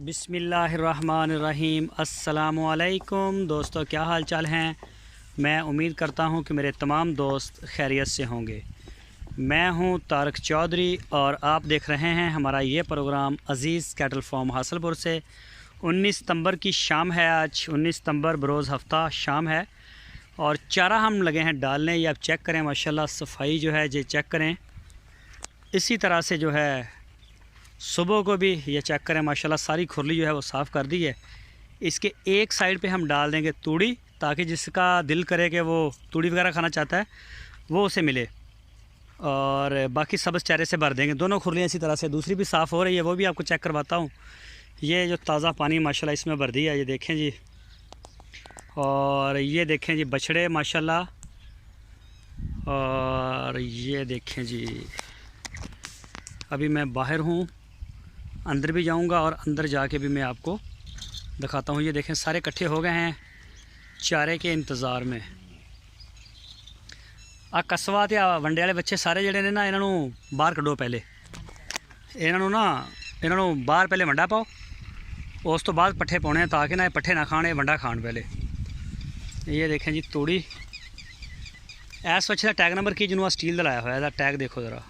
बिस्मिल्लाहिर्रहमानिर्रहीम। अस्सलामुअलैकुम दोस्तों, क्या हाल चाल हैं। मैं उम्मीद करता हूं कि मेरे तमाम दोस्त खैरियत से होंगे। मैं हूं तारक चौधरी और आप देख रहे हैं हमारा ये प्रोग्राम अज़ीज़ कैटल फार्म हासलपुर से। 19 सितंबर की शाम है, आज 19 सितंबर बरोज़ हफ्ता शाम है और चारा हम लगे हैं डालने। ये आप चेक करें, माशाल्लाह सफाई जो है ये चेक करें। इसी तरह से जो है सुबह को भी ये चेक करें, माशाल्लाह सारी खुरली जो है वो साफ़ कर दी है। इसके एक साइड पे हम डाल देंगे तूड़ी, ताकि जिसका दिल करे कि वो तूड़ी वगैरह खाना चाहता है वो उसे मिले, और बाकी सब्ज़ चारे से भर देंगे। दोनों खुरलियाँ इसी तरह से, दूसरी भी साफ़ हो रही है, वो भी आपको चेक करवाता हूँ। ये जो ताज़ा पानी माशाल्लाह इसमें भर दिया, ये देखें जी। और ये देखें जी बछड़े माशाल्लाह, और ये देखें जी अभी मैं बाहर हूँ, अंदर भी जाऊंगा और अंदर जाके भी मैं आपको दिखाता हूँ। ये देखें सारे इकट्ठे हो गए हैं चारे के इंतज़ार में। आ कसवा ते वंडे वाले बच्चे सारे जड़े ने ना, इन्हों बाहर कड्डो। पहले इन्हों बाहर पहले वंडा पाओ, उस तो बाद पट्ठे पाने ताकि ना पट्ठे ना खाने, वंडा खान पहले। ये देखें जी तूड़ी। इस बच्चे का टैग नंबर की जिन्होंने स्टील का लाया हुआ, टैग देखो ज़रा,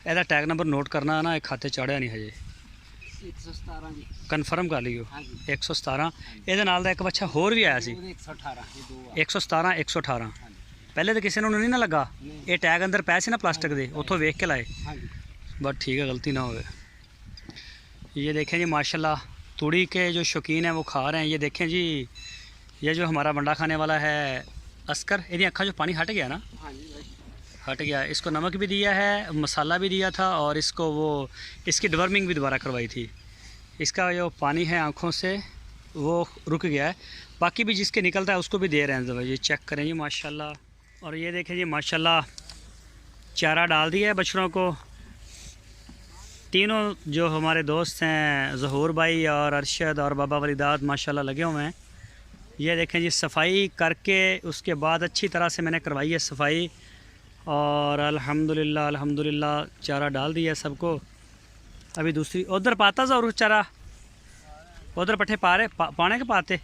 ਇਹਦਾ टैग नंबर नोट करना ना, एक खाते चढ़िया नहीं हजे, 117 कन्फर्म कर लियो। 117 ਇਹਦੇ ਨਾਲ ਦਾ ਇੱਕ ਬੱਚਾ ਹੋਰ ਵੀ ਆਇਆ ਸੀ, 117 118। ਪਹਿਲੇ ਤਾਂ ਕਿਸੇ ਨੂੰ ਨਹੀਂ ਨਾ ਲੱਗਾ, ਇਹ ਟੈਗ ਅੰਦਰ ਪਏ ਸੀ ਨਾ प्लास्टिक ਦੇ, ਉੱਥੋਂ ਵੇਖ ਕੇ ਲਾਏ। बस ठीक है, गलती ना हो। ये देखें जी माशाल्लाह तूड़ी के जो शौकीन हैं वो खा रहे हैं। ये देखें जी, ये जो हमारा बंडा खाने वाला है अस्कर, इनकी अक्खा जो पानी हट गया ना, हट गया। इसको नमक भी दिया है, मसाला भी दिया था, और इसको वो इसकी डिवर्मिंग भी दोबारा करवाई थी। इसका जो पानी है आँखों से वो रुक गया है, बाकी भी जिसके निकलता है उसको भी दे रहे हैं दवा। ये चेक करें जी माशाल्लाह। और ये देखें जी माशाल्लाह चारा डाल दिया है बछड़ों को। तीनों जो हमारे दोस्त हैं, ज़हूर भाई और अरशद और बाबा वलीदाद, माशाल्लाह लगे हुए हैं। ये देखें जी सफाई करके उसके बाद अच्छी तरह से मैंने करवाई है सफाई, और अल्हम्दुलिल्लाह चारा डाल दिया सबको। अभी दूसरी उधर पाता ज़रूर चारा, उधर पट्ठे पाने के पाते,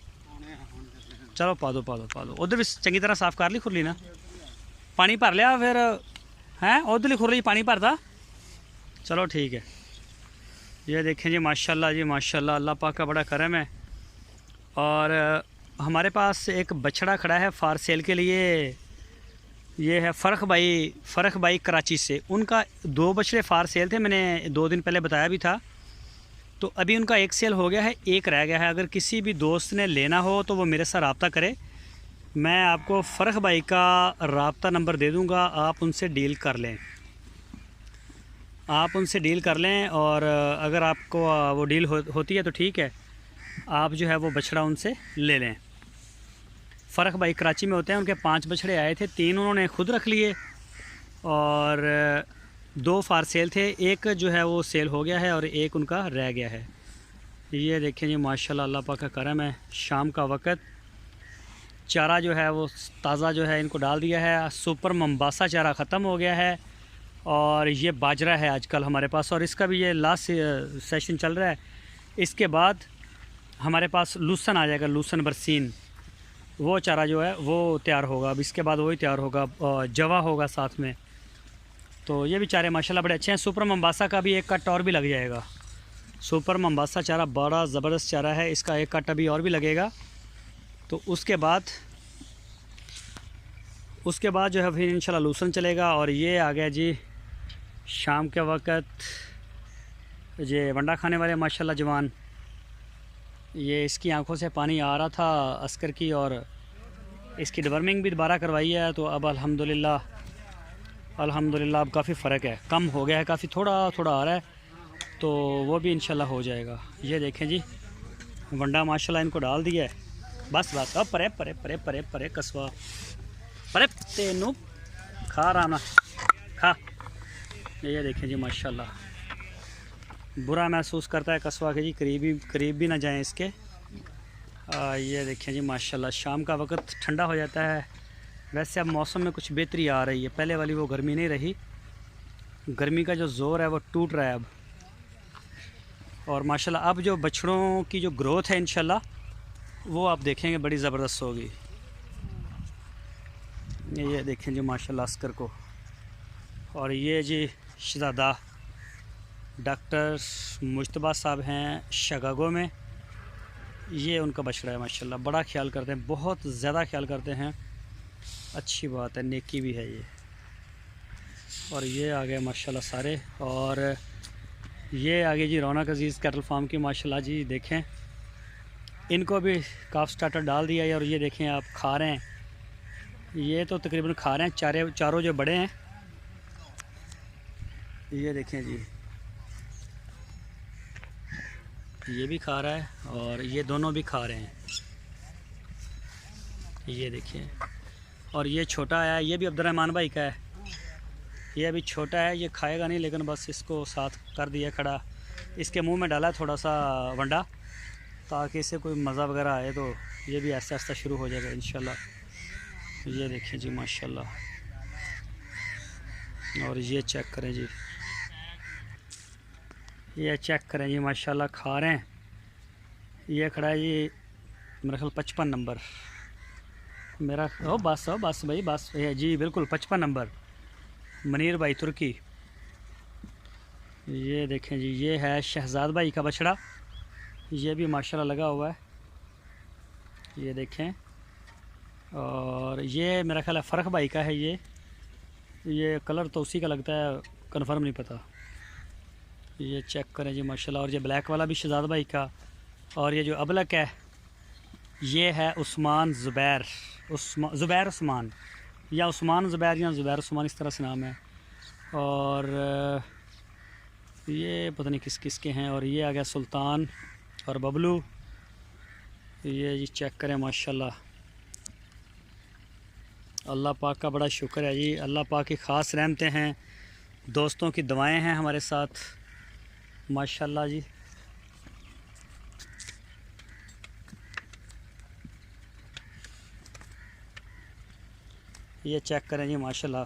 चलो पा दो। उधर भी चंगी तरह साफ़ कर ली खुरली ना, पानी भर लिया फिर हैं, उधरली खुरली पानी भरता। चलो ठीक है। ये देखें जी माशाल्लाह जी माशाल्लाह, अल्लाह पाक का बड़ा करम है। और हमारे पास एक बछड़ा खड़ा है फार सेल के लिए, ये है फ़रख भाई कराची से। उनका 2 बछड़े फार सेल थे, मैंने 2 दिन पहले बताया भी था। तो अभी उनका एक सेल हो गया है, एक रह गया है। अगर किसी भी दोस्त ने लेना हो तो वो मेरे साथ रब्ता करे, मैं आपको फ़रख भाई का रब्ता नंबर दे दूँगा, आप उनसे डील कर लें। और अगर आपको वो डील होती है तो ठीक है, आप जो है वो बछड़ा उनसे ले लें। फ़रख भाई कराची में होते हैं, उनके 5 बछड़े आए थे, 3 उन्होंने खुद रख लिए और 2 फार सेल थे। एक जो है वो सेल हो गया है और एक उनका रह गया है। ये देखें जी माशाल्लाह, अल्लाह पाक का करम है। शाम का वक़्त चारा जो है वो ताज़ा जो है इनको डाल दिया है। सुपर मंबासा चारा ख़त्म हो गया है और ये बाजरा है आजकल हमारे पास, और इसका भी ये लास्ट सेशन चल रहा है। इसके बाद हमारे पास लूसन आ जाएगा, लूसन बरसीन, वो चारा जो है वो तैयार होगा। अब इसके बाद वही तैयार होगा, जवा होगा साथ में। तो ये भी चारे माशाल्लाह बड़े अच्छे हैं। सुपर मंबासा का भी एक कट और भी लग जाएगा। सुपर मंबासा चारा बड़ा ज़बरदस्त चारा है, इसका एक कट अभी और भी लगेगा। तो उसके बाद जो है फिर इंशाल्लाह लूसन चलेगा। और ये आ गया जी शाम के वक़्त, ये वंडा खाने वाले माशाल्लाह जवान। ये इसकी आंखों से पानी आ रहा था अस्कर की, और इसकी डिवर्मिंग भी दोबारा करवाई है। तो अब अल्हम्दुलिल्लाह अब काफ़ी फ़र्क है, कम हो गया है, काफ़ी थोड़ा आ रहा है, तो वो भी इंशाल्लाह हो जाएगा। ये देखें जी वंडा माशाल्लाह इनको डाल दिया है। बस अब परे कसवा परे तेनू खा रहा ना खा। ये देखें जी माशाल्लाह, बुरा महसूस करता है कसवा के जी, करीब भी ना जाएं इसके। ये देखें जी माशाल्लाह शाम का वक़्त ठंडा हो जाता है। वैसे अब मौसम में कुछ बेहतरी आ रही है, पहले वाली वो गर्मी नहीं रही, गर्मी का जो ज़ोर है वो टूट रहा है अब। और माशाल्लाह अब जो बछड़ों की जो ग्रोथ है इंशाल्लाह वो आप देखेंगे बड़ी ज़बरदस्त होगी। ये देखें जी माशाल्लाह अस्कर को। और ये जी शहज़ादा डॉक्टर मुश्तबा साहब हैं शिकागो में, ये उनका बछड़ा है माशाल्लाह। बड़ा ख्याल करते हैं, बहुत ज़्यादा ख्याल करते हैं, अच्छी बात है, नेकी भी है ये। और ये आ गए माशाल्लाह सारे। और ये आगे जी रौनक अज़ीज़ कैटल फार्म की माशाल्लाह जी देखें, इनको भी काफ स्टार्टर डाल दिया है। और ये देखें आप खा रहे हैं, ये तो तकरीबन खा रहे हैं, चारों जो बड़े हैं ये देखें जी, ये भी खा रहा है और ये दोनों भी खा रहे हैं, ये देखिए। और ये छोटा है, ये भी अब्दुर्रहमान भाई का है, ये अभी छोटा है, ये खाएगा नहीं लेकिन बस इसको साथ कर दिया खड़ा, इसके मुंह में डाला थोड़ा सा वंडा ताकि इसे कोई मज़ा वगैरह आए, तो ये भी आहिस्ता आहिस्ता शुरू हो जाएगा इंशाल्लाह। ये देखिए जी माशाल्लाह। और ये चेक करें जी, ये चेक करें जी माशाल्लाह खा रहे हैं। ये खड़ा है जी मेरा ख्याल 55 नंबर मेरा, ओ बस भाई बस, ये जी बिल्कुल 55 नंबर मनीर भाई तुर्की। ये देखें जी, ये है शहजाद भाई का बछड़ा, ये भी माशाल्लाह लगा हुआ है, ये देखें। और ये मेरा ख्याल है फ़र्क भाई का है, ये कलर तो उसी का लगता है, कंफर्म नहीं पता। ये चेक करें जी माशाल्लाह। और ये ब्लैक वाला भी शहजाद भाई का। और ये जो अबलक है ये है उस्मान ज़ुबैर, ज़ुबैर उस्मान, या उस्मान ज़ुबैर या ज़ुबैर उस्मान, इस तरह से नाम है। और ये पता नहीं किस किस के हैं। और ये आ गया सुल्तान और बबलू, ये जी चेक करें माशाल्लाह। अल्लाह पाक का बड़ा शुक्र है जी, अल्लाह पाक की ख़ास रहमतें हैं, दोस्तों की दुआएं हैं हमारे साथ माशाल्लाह जी। ये चेक करें जी माशाल्लाह।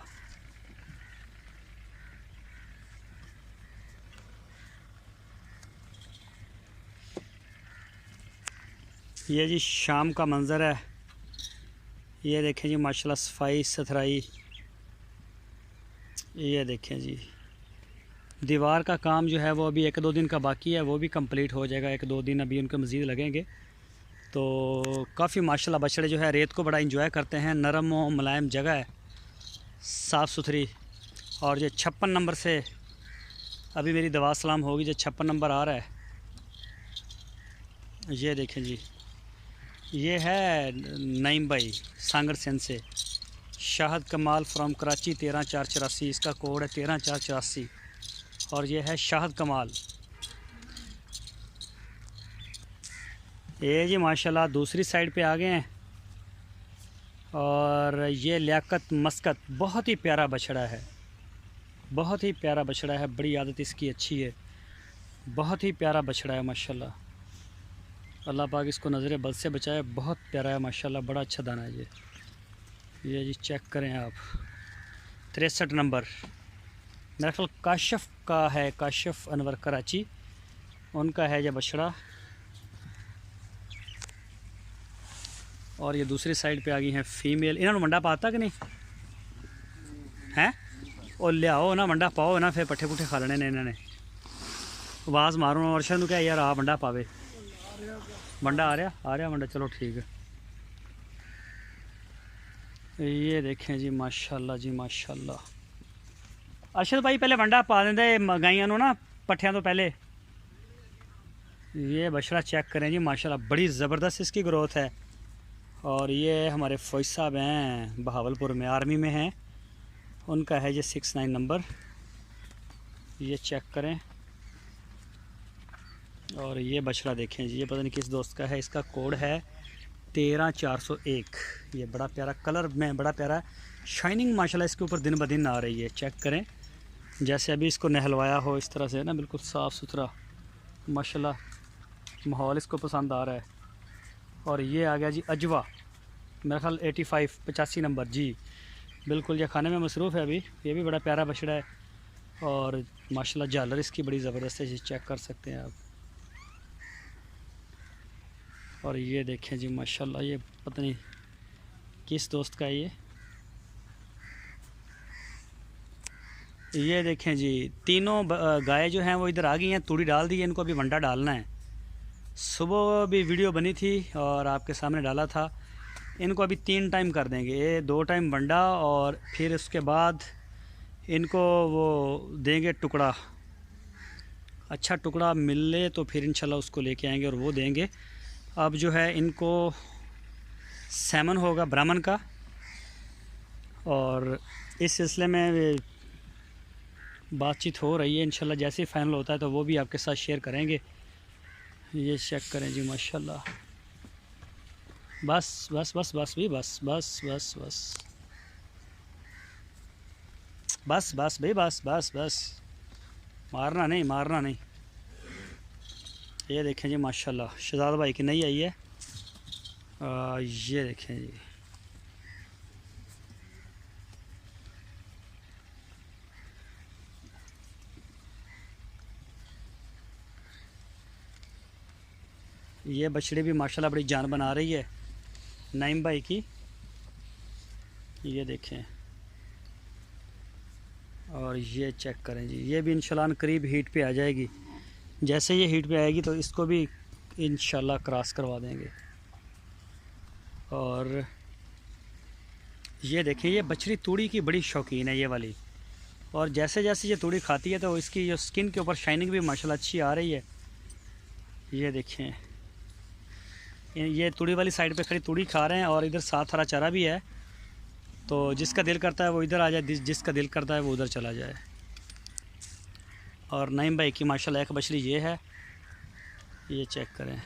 ये जी शाम का मंज़र है, ये देखें जी माशाल्लाह सफाई सुथराई। ये देखें जी, दीवार का काम जो है वो अभी 1-2 दिन का बाकी है, वो भी कंप्लीट हो जाएगा, 1-2 दिन अभी उनके मज़ीद लगेंगे। तो काफ़ी माशाल्लाह बछड़े जो है रेत को बड़ा इंजॉय करते हैं, नरम और मुलायम जगह है, साफ़ सुथरी। और ये 56 नंबर से अभी मेरी दवा सलाम होगी, जो 56 नंबर आ रहा है, ये देखें जी। ये है नईम भाई सांगर सेन से, शाहद कमाल फ्रॉम कराची 13484, इसका कोड है 13484। और ये है शाहद कमाल। ये जी माशाल्लाह दूसरी साइड पे आ गए हैं। और ये लियाकत मस्कत, बहुत ही प्यारा बछड़ा है, बहुत ही प्यारा बछड़ा है, बड़ी आदत इसकी अच्छी है, बहुत ही प्यारा बछड़ा है माशाल्लाह। अल्लाह पाक इसको नज़र बद से बचाए, बहुत प्यारा है माशाल्लाह, बड़ा अच्छा दाना है ये जी चेक करें आप। 63 नंबर मेरा ख्याल काशिफ का है, काशिफ अनवर कराची, उनका है ये बछड़ा। और ये दूसरी साइड पे आ गई हैं फीमेल, इन्होंने मंडा पाता कि नहीं हैं, और लियाओ ना मंडा पाओ ना, फिर पट्ठे पुट्ठे खा लेने ने इन्होंने। आवाज़ मारो और अर्शद क्या यार, आ मंडा पावे, मंडा आ रहा मंडा, चलो ठीक है। ये देखें जी माशाल्लाह जी माशाल्लाह। अर्शद भाई पहले मंडा पा देंगे गाइयां ना पट्ठियां तो पहले। ये बछड़ा चेक करें जी माशाल्लाह, बड़ी ज़बरदस्त इसकी ग्रोथ है। और ये हमारे फ़ौज साहब हैं बहावलपुर में, आर्मी में हैं, उनका है ये 69 नंबर, ये चेक करें। और ये बछड़ा देखें जी, ये पता नहीं किस दोस्त का है, इसका कोड है 13401। ये बड़ा प्यारा कलर में, बड़ा प्यारा शाइनिंग माशाल्लाह इसके ऊपर दिन ब दिन आ रही है, चेक करें जैसे अभी इसको नहलवाया हो इस तरह से ना, बिल्कुल साफ़ सुथरा माशाल्लाह, माहौल इसको पसंद आ रहा है। और ये आ गया जी अजवा, मेरा ख्याल 85 नंबर जी, बिल्कुल ये खाने में मसरूफ़ है अभी, ये भी बड़ा प्यारा बछड़ा है। और माशाल्लाह झालर इसकी बड़ी ज़बरदस्त है जी, चेक कर सकते हैं आप। और ये देखें जी माशाल्लाह, ये पता नहीं किस दोस्त का है ये देखें जी तीनों गाय जो हैं वो इधर आ गई हैं, तूड़ी डाल दी है, इनको अभी वंडा डालना है। सुबह भी वीडियो बनी थी और आपके सामने डाला था। इनको अभी 3 टाइम कर देंगे, ये 2 टाइम वंडा और फिर उसके बाद इनको वो देंगे टुकड़ा, अच्छा टुकड़ा मिले तो फिर इंशाल्लाह उसको लेके आएंगे और वो देंगे। अब जो है इनको सैमन होगा ब्राह्मण का, और इस सिलसिले में बातचीत हो रही है। इंशाल्लाह जैसे ही फाइनल होता है तो वो भी आपके साथ शेयर करेंगे। ये चेक करें जी माशाल्लाह, बस बस बस बस भी बस बस बस बस बस बस भाई बस बस बस, मारना नहीं मारना नहीं। ये देखें जी माशाल्लाह शहजाद भाई की नई आई है। ये देखें जी, ये बछड़ी भी माशाल्लाह बड़ी जान बना रही है नईम भाई की। ये देखें और ये चेक करें जी, ये भी इंशाल्लाह करीब हीट पे आ जाएगी। जैसे ये हीट पे आएगी तो इसको भी इंशाल्लाह क्रॉस करवा देंगे। और ये देखें ये बछड़ी तूड़ी की बड़ी शौकीन है ये वाली, और जैसे जैसे ये तूड़ी खाती है तो इसकी जो स्किन के ऊपर शाइनिंग भी माशाल्लाह अच्छी आ रही है। ये देखें ये तूड़ी वाली साइड पे खड़ी तूड़ी खा रहे हैं और इधर साथ हरा चारा भी है, तो जिसका दिल करता है वो इधर आ जाए, जिसका दिल करता है वो उधर चला जाए। और नईम भाई की माशाल्लाह एक बछड़ी ये है, ये चेक करें।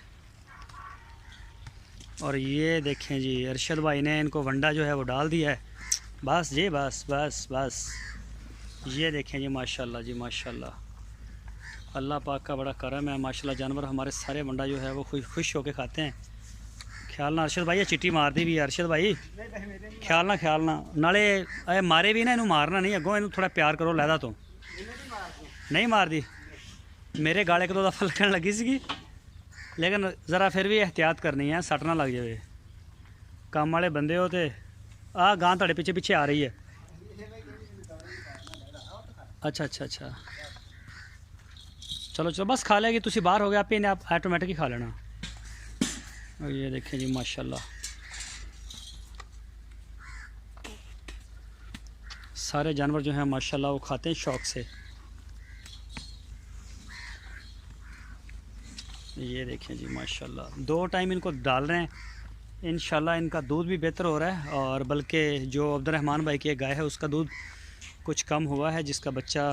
और ये देखें जी अरशद भाई ने इनको वंडा जो है वो डाल दिया है। बस जी बस बस बस, ये देखें जी माशाल्लाह जी माशाल्लाह, अल्लाह पाक का बड़ा करम है माशाल्लाह। जानवर हमारे सारे वंडा जो है वो खुश होके खाते हैं। ख्याल ना अरशद भाई, ये चिट्टी मार दी भी अरशद भाई, ख्याल ना नाले मारे भी ना, इनू मारना नहीं, अगों इनू थोड़ा प्यार करो लैदा तो नहीं मार दी। मेरे गाले को 2 दफ़ा लगन लगी सी, लेकिन ज़रा फिर भी एहतियात करनी है, सट ना लग जाए। काम वाले बंदे हो तो आ गां तुहाडे पीछे पीछे आ रही है। अच्छा अच्छा अच्छा, चलो चलो बस खा लेगी, तुसी बाहर हो गया आपे, इन्हें आप ऑटोमेटिक ही खा लेना। और ये देखें जी माशाल्लाह सारे जानवर जो हैं माशाल्लाह वो खाते हैं शौक़ से। ये देखें जी माशाल्लाह 2 टाइम इनको डाल रहे हैं, इंशाल्लाह इनका दूध भी बेहतर हो रहा है। और बल्कि जो अब्दुर्रहमान भाई की एक गाय है उसका दूध कुछ कम हुआ है, जिसका बच्चा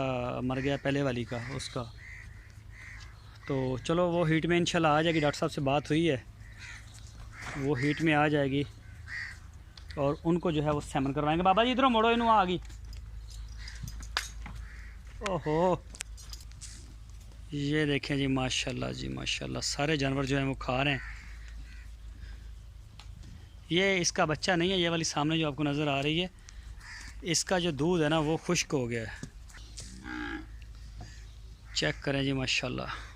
मर गया पहले वाली का उसका, तो चलो वो हीट में इंशाल्लाह आ जाएगी। डॉक्टर साहब से बात हुई है, वो हीट में आ जाएगी और उनको जो है वो सैमन करवाएंगे। बाबा जी इधरों मोड़ो, इन्हों आ गई। ओहो ये देखें जी माशाल्लाह जी माशाल्लाह सारे जानवर जो हैं वो खा रहे हैं। ये इसका बच्चा नहीं है, ये वाली सामने जो आपको नज़र आ रही है, इसका जो दूध है ना वो खुश्क हो गया है। चेक करें जी माशाल्लाह।